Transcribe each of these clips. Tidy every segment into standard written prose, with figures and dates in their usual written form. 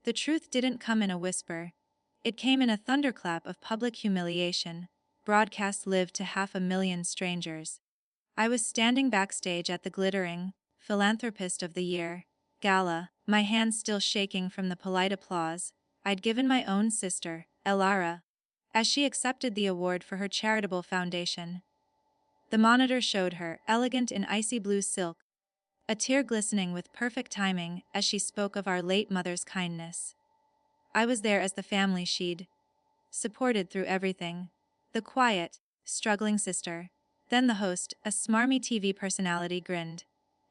The truth didn't come in a whisper. It came in a thunderclap of public humiliation, broadcast live to 500,000 strangers. I was standing backstage at the glittering Philanthropist of the Year gala, my hands still shaking from the polite applause I'd given my own sister, Elara, as she accepted the award for her charitable foundation. The monitor showed her, elegant in icy blue silk, a tear glistening with perfect timing as she spoke of our late mother's kindness. I was there as the family she'd supported through everything. The quiet, struggling sister. Then the host, a smarmy TV personality, grinned.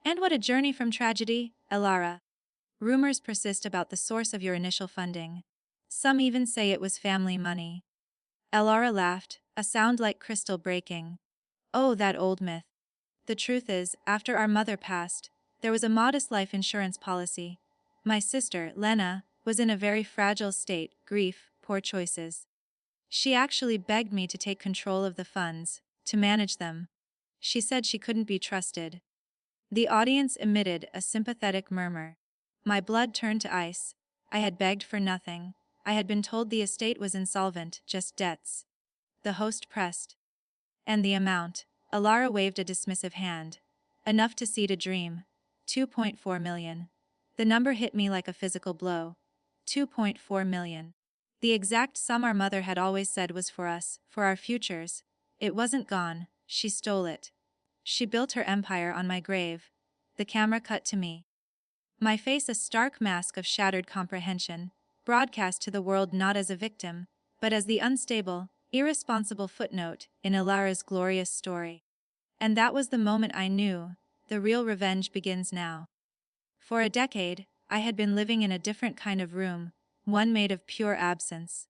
And what a journey from tragedy, Elara. Rumors persist about the source of your initial funding. Some even say it was family money. Elara laughed, a sound like crystal breaking. Oh, that old myth. The truth is, after our mother passed, there was a modest life insurance policy. My sister, Lena, was in a very fragile state, grief, poor choices. She actually begged me to take control of the funds, to manage them. She said she couldn't be trusted. The audience emitted a sympathetic murmur. My blood turned to ice. I had begged for nothing. I had been told the estate was insolvent, just debts. The host pressed. And the amount? Elara waved a dismissive hand. Enough to seed a dream. 2.4 million. The number hit me like a physical blow. 2.4 million. The exact sum our mother had always said was for us, for our futures. It wasn't gone, she stole it. She built her empire on my grave. The camera cut to me. My face a stark mask of shattered comprehension, broadcast to the world not as a victim, but as the unstable, irresponsible footnote in Elara's glorious story. And that was the moment I knew, the real revenge begins now. For a decade, I had been living in a different kind of room, one made of pure absence.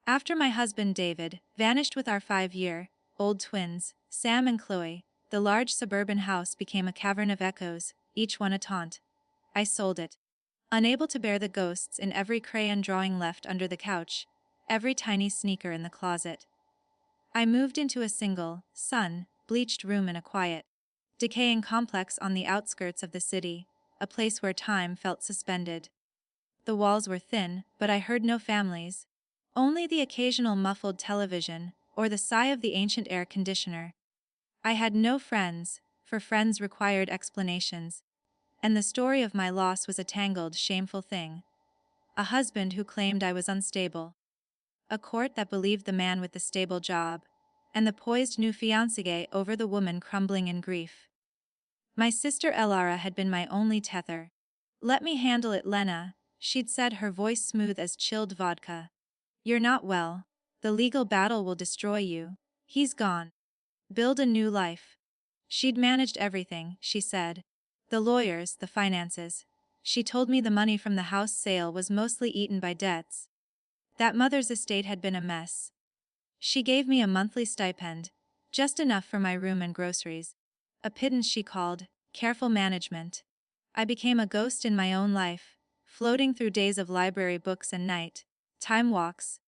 After my husband David vanished with our 5-year-old twins, Sam and Chloe, the large suburban house became a cavern of echoes, each one a taunt. I sold it. Unable to bear the ghosts in every crayon drawing left under the couch, every tiny sneaker in the closet. I moved into a single, sun-bleached room in a quiet, decaying complex on the outskirts of the city, a place where time felt suspended. The walls were thin, but I heard no families. Only the occasional muffled television, or the sigh of the ancient air conditioner. I had no friends, for friends required explanations. And the story of my loss was a tangled, shameful thing. A husband who claimed I was unstable. A court that believed the man with the stable job. And the poised new fiancé over the woman crumbling in grief. My sister Elara had been my only tether. Let me handle it, Lena, she'd said, her voice smooth as chilled vodka. You're not well. The legal battle will destroy you. He's gone. Build a new life. She'd managed everything, she said. The lawyers, the finances. She told me the money from the house sale was mostly eaten by debts. That mother's estate had been a mess. She gave me a monthly stipend, just enough for my room and groceries. A pittance she called careful management. I became a ghost in my own life, floating through days of library books and night time walks.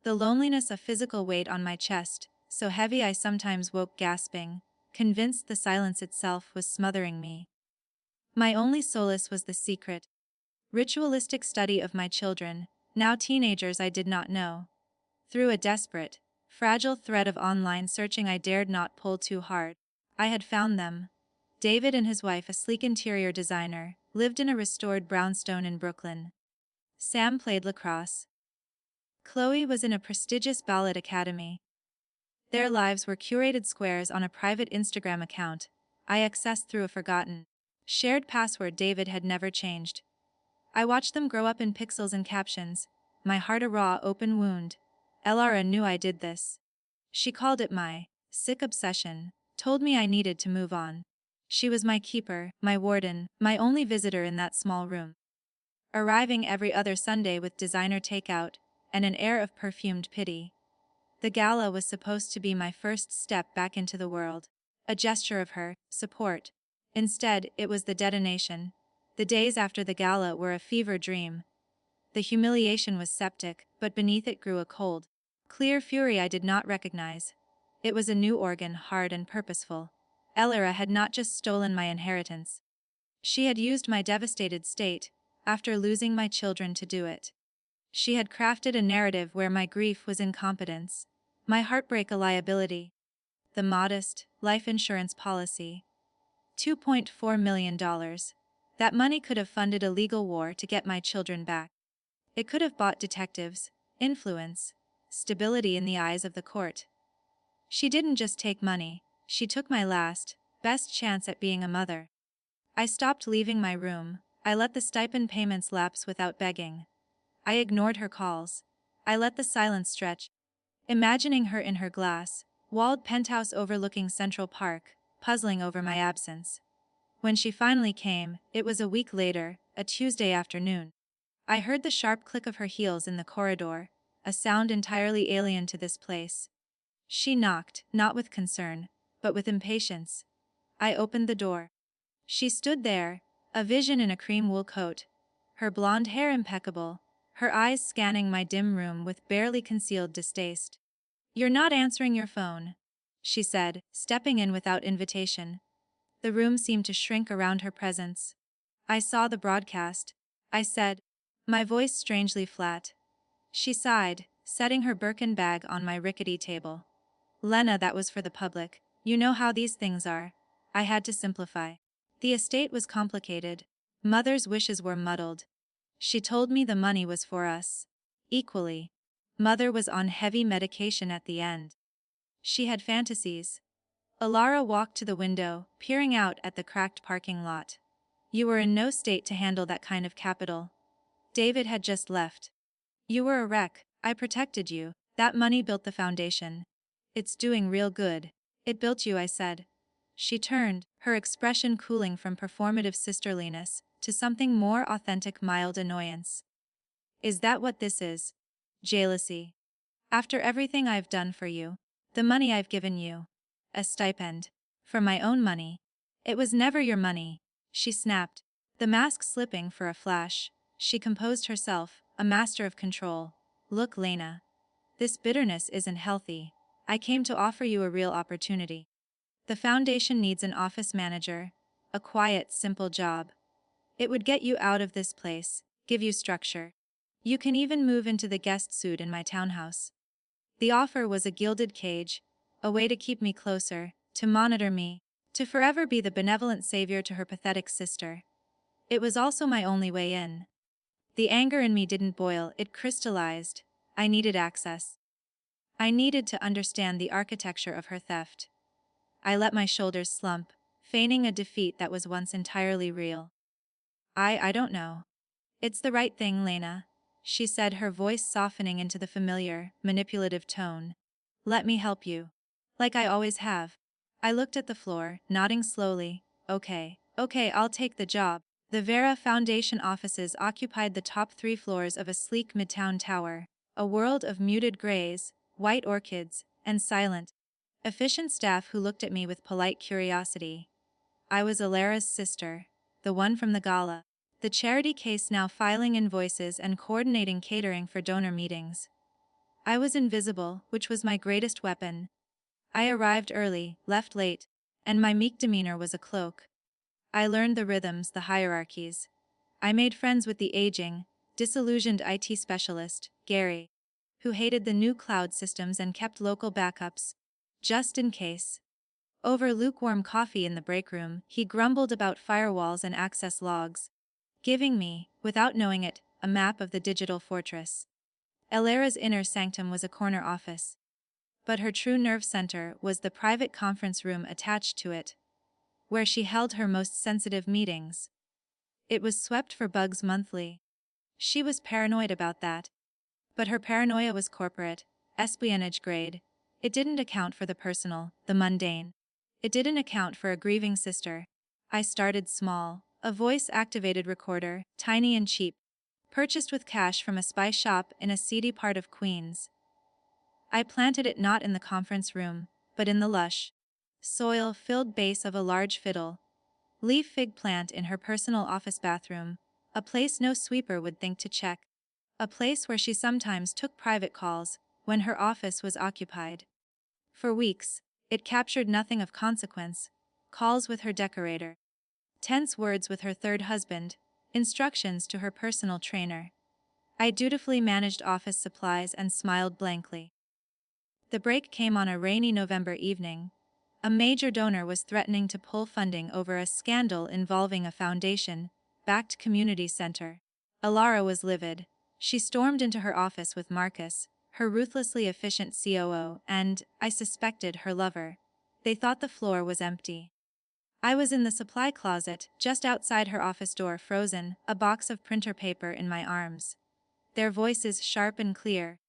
The loneliness a physical weight on my chest, so heavy I sometimes woke gasping, convinced the silence itself was smothering me. My only solace was the secret, ritualistic study of my children, now teenagers I did not know. Through a desperate, fragile thread of online searching I dared not pull too hard, I had found them. David and his wife, a sleek interior designer, lived in a restored brownstone in Brooklyn. Sam played lacrosse. Chloe was in a prestigious ballet academy. Their lives were curated squares on a private Instagram account, I accessed through a forgotten, shared password David had never changed. I watched them grow up in pixels and captions, my heart a raw open wound. Elara knew I did this. She called it my sick obsession, told me I needed to move on. She was my keeper, my warden, my only visitor in that small room. Arriving every other Sunday with designer takeout, and an air of perfumed pity. The gala was supposed to be my first step back into the world, a gesture of her support. Instead, it was the detonation. The days after the gala were a fever dream. The humiliation was septic, but beneath it grew a cold, clear fury I did not recognize. It was a new organ, hard and purposeful. Elara had not just stolen my inheritance. She had used my devastated state, after losing my children, to do it. She had crafted a narrative where my grief was incompetence, my heartbreak a liability, the modest life insurance policy. $2.4 million. That money could have funded a legal war to get my children back. It could have bought detectives, influence, stability in the eyes of the court. She didn't just take money, she took my last, best chance at being a mother. I stopped leaving my room, I let the stipend payments lapse without begging. I ignored her calls. I let the silence stretch, imagining her in her glass, walled penthouse overlooking Central Park, puzzling over my absence. When she finally came, it was a week later, a Tuesday afternoon. I heard the sharp click of her heels in the corridor, a sound entirely alien to this place. She knocked, not with concern, but with impatience. I opened the door. She stood there, a vision in a cream wool coat, her blonde hair impeccable, her eyes scanning my dim room with barely concealed distaste. "You're not answering your phone," she said, stepping in without invitation. The room seemed to shrink around her presence. "I saw the broadcast," I said, my voice strangely flat. She sighed, setting her Birkin bag on my rickety table. "Lena, that was for the public. You know how these things are." I had to simplify. The estate was complicated. Mother's wishes were muddled. She told me the money was for us. Equally. Mother was on heavy medication at the end. She had fantasies. Alara walked to the window, peering out at the cracked parking lot. "You were in no state to handle that kind of capital. David had just left. You were a wreck. I protected you. That money built the foundation. It's doing real good." "It built you," I said. She turned, her expression cooling from performative sisterliness to something more authentic, mild annoyance. "Is that what this is? Jealousy? After everything I've done for you, the money I've given you, a stipend, for my own money." "It was never your money," she snapped, the mask slipping for a flash. She composed herself, a master of control. "Look, Lena. This bitterness isn't healthy. I came to offer you a real opportunity. The foundation needs an office manager, a quiet, simple job. It would get you out of this place, give you structure. You can even move into the guest suite in my townhouse." The offer was a gilded cage, a way to keep me closer, to monitor me, to forever be the benevolent savior to her pathetic sister. It was also my only way in. The anger in me didn't boil, it crystallized. I needed access. I needed to understand the architecture of her theft. I let my shoulders slump, feigning a defeat that was once entirely real. I don't know. "It's the right thing, Lena," she said, her voice softening into the familiar, manipulative tone. "Let me help you. Like I always have." I looked at the floor, nodding slowly. Okay, I'll take the job." The Vera Foundation offices occupied the top 3 floors of a sleek midtown tower, a world of muted grays, white orchids, and silent, efficient staff who looked at me with polite curiosity. I was Alara's sister, the one from the gala, the charity case now filing invoices and coordinating catering for donor meetings. I was invisible, which was my greatest weapon. I arrived early, left late, and my meek demeanor was a cloak. I learned the rhythms, the hierarchies. I made friends with the aging, disillusioned IT specialist, Gary, who hated the new cloud systems and kept local backups, just in case. Over lukewarm coffee in the break room, he grumbled about firewalls and access logs, giving me, without knowing it, a map of the digital fortress. Elara's inner sanctum was a corner office. But her true nerve center was the private conference room attached to it, where she held her most sensitive meetings. It was swept for bugs monthly. She was paranoid about that. But her paranoia was corporate, espionage grade. It didn't account for the personal, the mundane. It didn't account for a grieving sister. I started small, a voice-activated recorder, tiny and cheap, purchased with cash from a spy shop in a seedy part of Queens. I planted it not in the conference room, but in the lush, soil-filled base of a large fiddle, leaf fig plant in her personal office bathroom, a place no sweeper would think to check, a place where she sometimes took private calls when her office was occupied. For weeks, it captured nothing of consequence: calls with her decorator, tense words with her third husband, instructions to her personal trainer. I dutifully managed office supplies and smiled blankly. The break came on a rainy November evening. A major donor was threatening to pull funding over a scandal involving a foundation-backed community center. Alara was livid. She stormed into her office with Marcus, her ruthlessly efficient COO, and, I suspected, her lover. They thought the floor was empty. I was in the supply closet, just outside her office door, frozen, a box of printer paper in my arms. Their voices sharp and clear,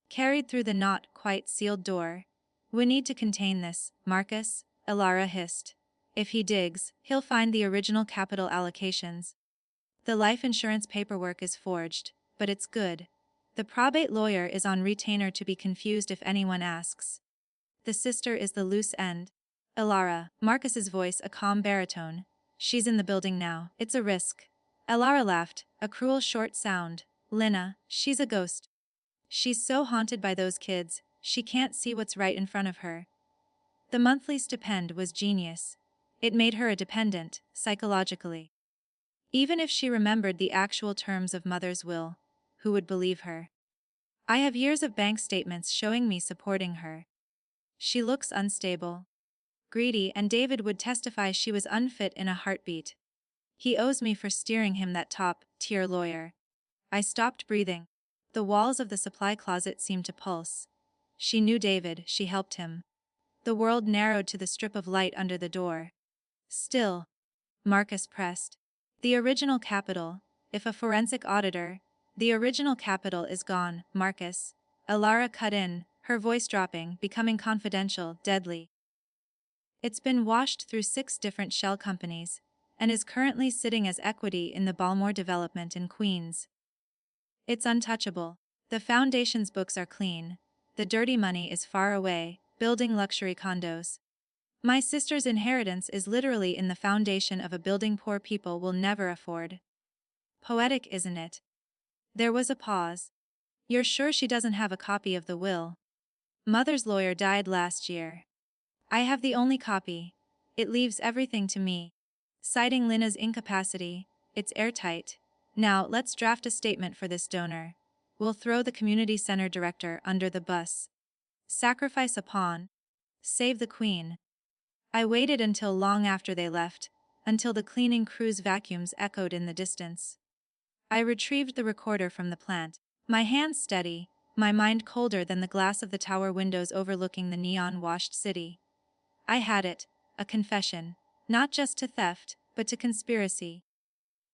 carried through the not quite sealed door. "We need to contain this, Marcus," Alara hissed. "If he digs, he'll find the original capital allocations. The life insurance paperwork is forged, but it's good. The probate lawyer is on retainer to be confused if anyone asks. The sister is the loose end." "Alara," Marcus's voice a calm baritone. "She's in the building now. It's a risk." Alara laughed, a cruel short sound. "Lina, she's a ghost. She's so haunted by those kids, she can't see what's right in front of her." The monthly stipend was genius. It made her a dependent, psychologically. Even if she remembered the actual terms of Mother's will, who would believe her? I have years of bank statements showing me supporting her. She looks unstable, greedy, and David would testify she was unfit in a heartbeat. He owes me for steering him that top-tier lawyer. I stopped breathing. The walls of the supply closet seemed to pulse. She knew David, she helped him. The world narrowed to the strip of light under the door. "Still," Marcus pressed. "The original capital, if a forensic auditor, the original capital is gone, Marcus." Alara cut in, her voice dropping, becoming confidential, deadly. "It's been washed through 6 different shell companies, and is currently sitting as equity in the Balmore development in Queens. It's untouchable. The foundation's books are clean. The dirty money is far away, building luxury condos. My sister's inheritance is literally in the foundation of a building poor people will never afford." Poetic, isn't it? There was a pause. "You're sure she doesn't have a copy of the will?" "Mother's lawyer died last year. I have the only copy. It leaves everything to me. Citing Lina's incapacity, it's airtight. Now, let's draft a statement for this donor. We'll throw the community center director under the bus. Sacrifice a pawn. Save the queen." I waited until long after they left, until the cleaning crew's vacuums echoed in the distance. I retrieved the recorder from the plant, my hands steady, my mind colder than the glass of the tower windows overlooking the neon-washed city. I had it, a confession, not just to theft, but to conspiracy.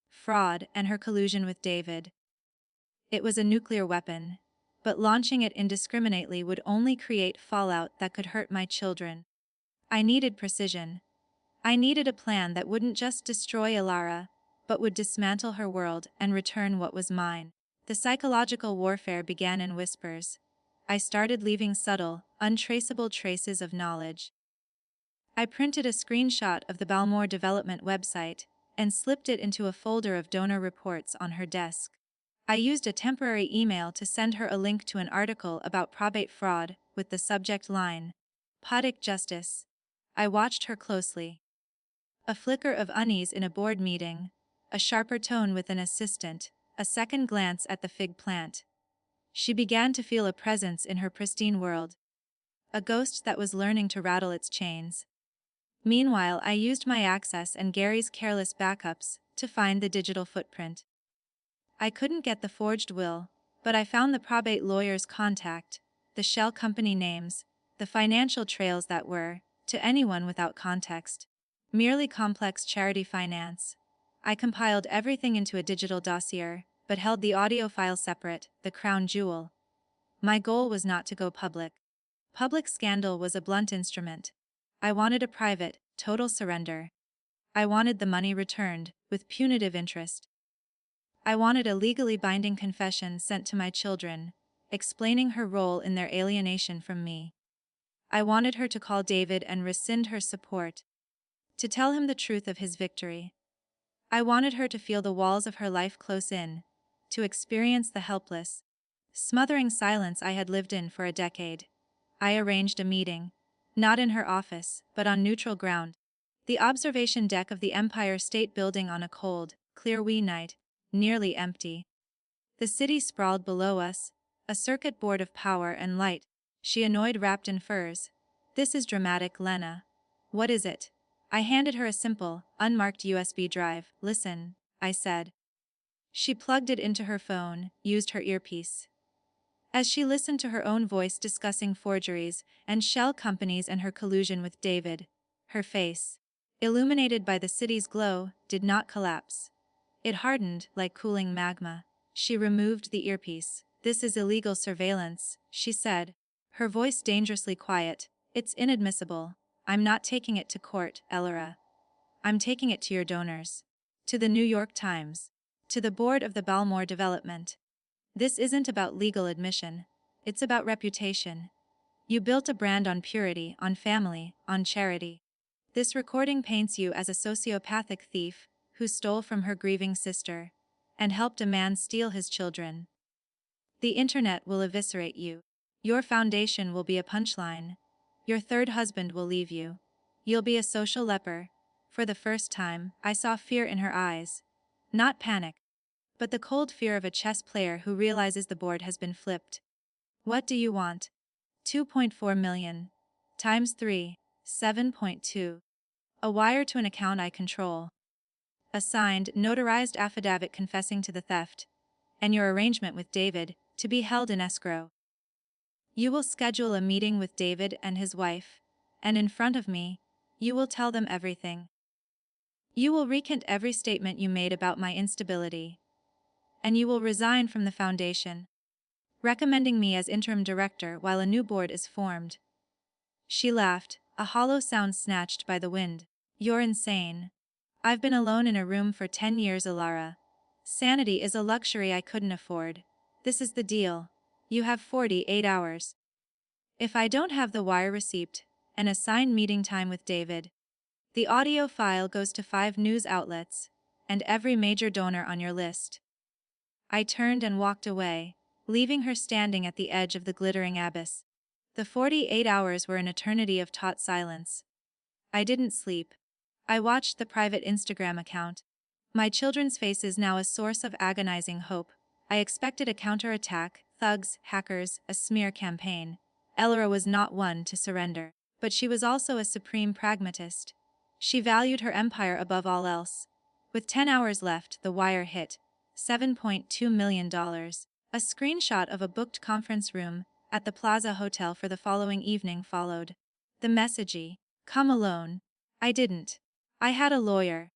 Fraud and her collusion with David. It was a nuclear weapon, but launching it indiscriminately would only create fallout that could hurt my children. I needed precision. I needed a plan that wouldn't just destroy Alara, but would dismantle her world and return what was mine. The psychological warfare began in whispers. I started leaving subtle, untraceable traces of knowledge. I printed a screenshot of the Balmore Development website and slipped it into a folder of donor reports on her desk. I used a temporary email to send her a link to an article about probate fraud with the subject line, "Poetic Justice." I watched her closely. A flicker of unease in a board meeting, a sharper tone with an assistant, a second glance at the fig plant. She began to feel a presence in her pristine world, a ghost that was learning to rattle its chains. Meanwhile, I used my access and Gary's careless backups to find the digital footprint. I couldn't get the forged will, but I found the probate lawyer's contact, the shell company names, the financial trails that were, to anyone without context, merely complex charity finance. I compiled everything into a digital dossier, but held the audio file separate, the crown jewel. My goal was not to go public. Public scandal was a blunt instrument. I wanted a private, total surrender. I wanted the money returned, with punitive interest. I wanted a legally binding confession sent to my children, explaining her role in their alienation from me. I wanted her to call David and rescind her support, to tell him the truth of his victory. I wanted her to feel the walls of her life close in, to experience the helpless, smothering silence I had lived in for a decade. I arranged a meeting, not in her office, but on neutral ground, the observation deck of the Empire State Building on a cold, clear weeknight, nearly empty. The city sprawled below us, a circuit board of power and light. She annoyed wrapped in furs. This is dramatic, Lena. What is it? I handed her a simple, unmarked USB drive. Listen, I said. She plugged it into her phone, used her earpiece. As she listened to her own voice discussing forgeries and shell companies and her collusion with David, her face, illuminated by the city's glow, did not collapse. It hardened like cooling magma. She removed the earpiece. This is illegal surveillance, she said, her voice dangerously quiet. It's inadmissible. I'm not taking it to court, Elora. I'm taking it to your donors. To the New York Times. To the board of the Balmore Development. This isn't about legal admission. It's about reputation. You built a brand on purity, on family, on charity. This recording paints you as a sociopathic thief who stole from her grieving sister and helped a man steal his children. The internet will eviscerate you. Your foundation will be a punchline. Your third husband will leave you. You'll be a social leper. For the first time, I saw fear in her eyes. Not panic, but the cold fear of a chess player who realizes the board has been flipped. What do you want? 2.4 million. Times 3. 7.2. A wire to an account I control. A signed, notarized affidavit confessing to the theft. And your arrangement with David, to be held in escrow. You will schedule a meeting with David and his wife, and in front of me, you will tell them everything. You will recant every statement you made about my instability. And you will resign from the foundation, recommending me as interim director while a new board is formed. She laughed, a hollow sound snatched by the wind. You're insane. I've been alone in a room for 10 years, Alara. Sanity is a luxury I couldn't afford. This is the deal. You have 48 hours. If I don't have the wire receipt and a signed meeting time with David, the audio file goes to 5 news outlets and every major donor on your list. I turned and walked away, leaving her standing at the edge of the glittering abyss. The 48 hours were an eternity of taut silence. I didn't sleep. I watched the private Instagram account. My children's faces now a source of agonizing hope. I expected a counterattack, thugs, hackers, a smear campaign. Elora was not one to surrender, but she was also a supreme pragmatist. She valued her empire above all else. With 10 hours left, the wire hit. $7.2 million. A screenshot of a booked conference room at the Plaza Hotel for the following evening followed. The messagey, come alone. I didn't. I had a lawyer.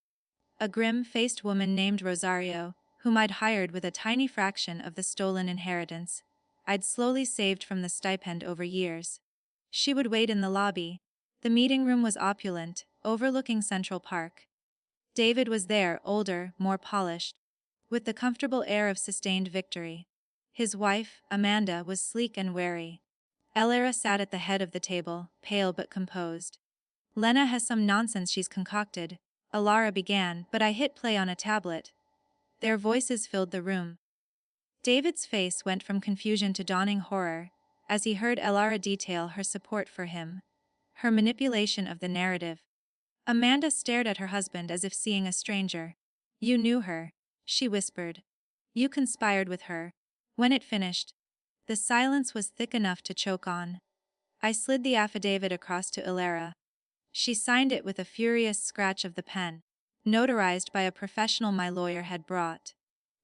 A grim-faced woman named Rosario, whom I'd hired with a tiny fraction of the stolen inheritance I'd slowly saved from the stipend over years. She would wait in the lobby. The meeting room was opulent, overlooking Central Park. David was there, older, more polished, with the comfortable air of sustained victory. His wife, Amanda, was sleek and wary. Elera sat at the head of the table, pale but composed. Lena has some nonsense she's concocted, Alara began, but I hit play on a tablet. Their voices filled the room. David's face went from confusion to dawning horror, as he heard Elara detail her support for him, her manipulation of the narrative. Amanda stared at her husband as if seeing a stranger. You knew her, she whispered. You conspired with her. When it finished, the silence was thick enough to choke on. I slid the affidavit across to Elara. She signed it with a furious scratch of the pen, notarized by a professional my lawyer had brought.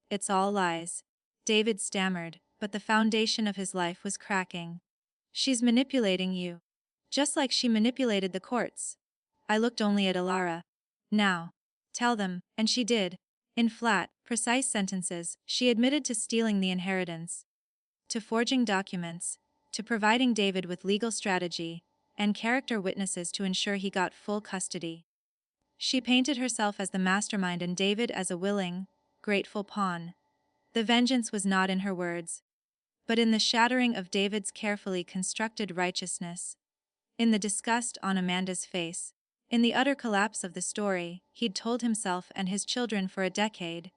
It's all lies, David stammered, but the foundation of his life was cracking. She's manipulating you, just like she manipulated the courts. I looked only at Elara. Now, tell them, and she did. In flat, precise sentences, she admitted to stealing the inheritance, to forging documents, to providing David with legal strategy and character witnesses to ensure he got full custody. She painted herself as the mastermind and David as a willing, grateful pawn. The vengeance was not in her words, but in the shattering of David's carefully constructed righteousness, in the disgust on Amanda's face, in the utter collapse of the story he'd told himself and his children for a decade.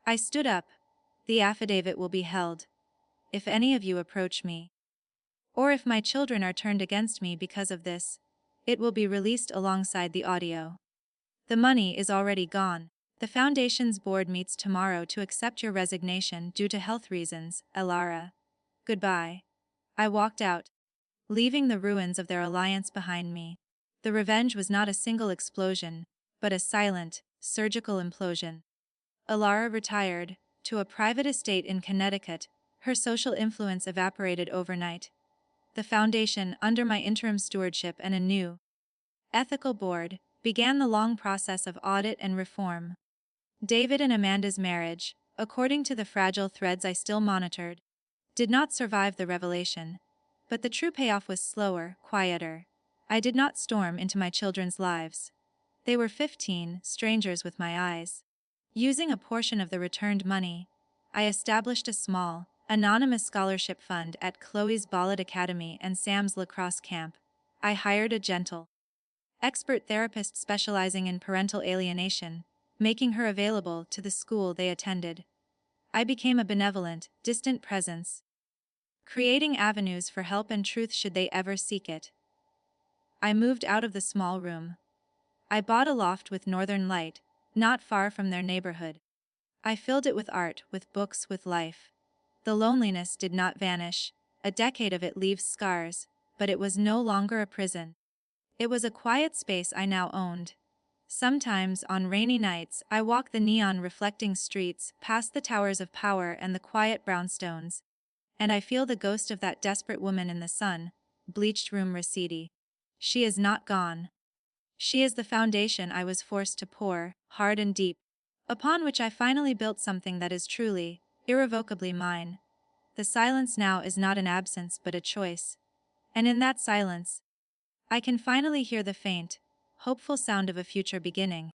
I stood up. The affidavit will be held. If any of you approach me, or if my children are turned against me because of this, it will be released alongside the audio. The money is already gone. The Foundation's board meets tomorrow to accept your resignation due to health reasons, Elara. Goodbye. I walked out, leaving the ruins of their alliance behind me. The revenge was not a single explosion, but a silent, surgical implosion. Elara retired to a private estate in Connecticut. Her social influence evaporated overnight. The Foundation, under my interim stewardship and a new, ethical board, began the long process of audit and reform. David and Amanda's marriage, according to the fragile threads I still monitored, did not survive the revelation. But the true payoff was slower, quieter. I did not storm into my children's lives. They were 15, strangers with my eyes. Using a portion of the returned money, I established a small, anonymous scholarship fund at Chloe's Ballet Academy and Sam's lacrosse camp. I hired a gentle, expert therapist specializing in parental alienation, making her available to the school they attended. I became a benevolent, distant presence, creating avenues for help and truth should they ever seek it. I moved out of the small room. I bought a loft with northern light, not far from their neighborhood. I filled it with art, with books, with life. The loneliness did not vanish. A decade of it leaves scars, but it was no longer a prison. It was a quiet space I now owned. Sometimes, on rainy nights, I walk the neon-reflecting streets, past the towers of power and the quiet brownstones, and I feel the ghost of that desperate woman in the sun-bleached room recede. She is not gone. She is the foundation I was forced to pour, hard and deep, upon which I finally built something that is truly, irrevocably mine. The silence now is not an absence but a choice. And in that silence, I can finally hear the faint, hopeful sound of a future beginning.